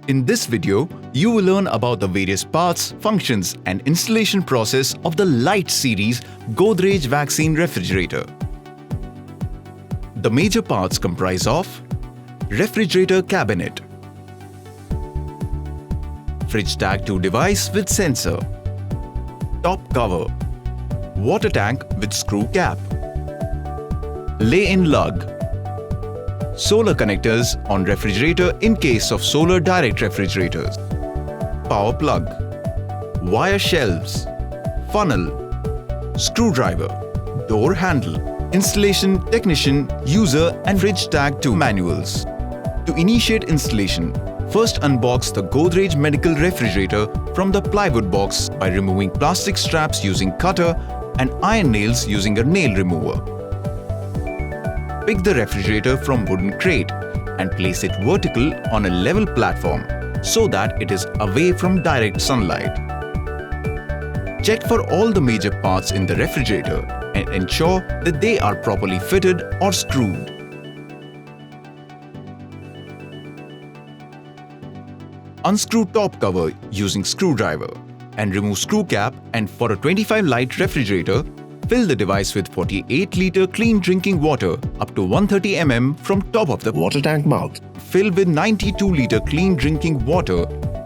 In this video, you will learn about the various parts, functions and installation process of the Lite series Godrej Vaccine refrigerator. The major parts comprise of refrigerator cabinet, fridge tag 2 device with sensor, top cover, water tank with screw cap, lay-in lug, solar connectors on refrigerator in case of solar direct refrigerators, power plug, wire shelves, funnel, screwdriver, door handle, installation, technician, user and fridge tag 2 manuals. To initiate installation, first unbox the Godrej medical refrigerator from the plywood box by removing plastic straps using cutter and iron nails using a nail remover. Pick the refrigerator from wooden crate and place it vertical on a level platform so that it is away from direct sunlight. Check for all the major parts in the refrigerator and ensure that they are properly fitted or screwed. Unscrew top cover using screwdriver and remove screw cap, and for a 25 Lite refrigerator, fill the device with 48-liter clean drinking water up to 130 mm from top of the water tank mouth. Fill with 92-liter clean drinking water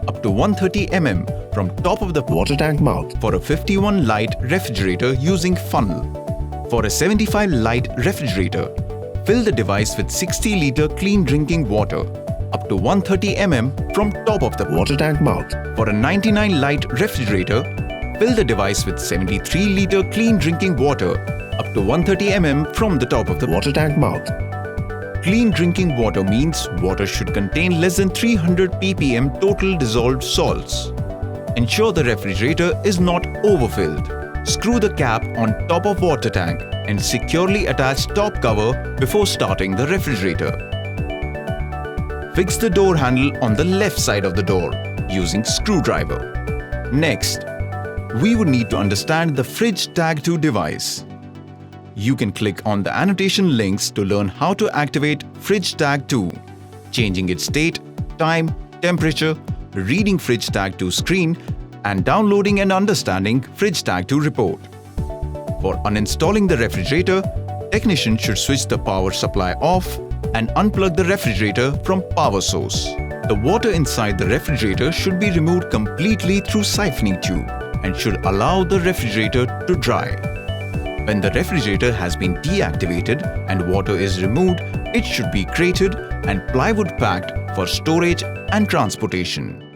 up to 130 mm from top of the water tank mouth. For a 51 Lite refrigerator using funnel. For a 75 Lite refrigerator, fill the device with 60-liter clean drinking water up to 130 mm from top of the water tank mouth. For a 99 Lite refrigerator, fill the device with 73-liter clean drinking water up to 130 mm from the top of the water tank mouth. Clean drinking water means water should contain less than 300 ppm total dissolved salts. Ensure the refrigerator is not overfilled. Screw the cap on top of water tank and securely attach top cover before starting the refrigerator. Fix the door handle on the left side of the door using screwdriver. Next, we would need to understand the fridge tag 2 device. You can click on the annotation links to learn how to activate fridge tag 2, changing its date, time, temperature, reading fridge tag 2 screen, and downloading and understanding fridge tag 2 report. For uninstalling the refrigerator, technician should switch the power supply off and unplug the refrigerator from power source. The water inside the refrigerator should be removed completely through siphoning tube and should allow the refrigerator to dry. When the refrigerator has been deactivated and water is removed, it should be crated and plywood packed for storage and transportation.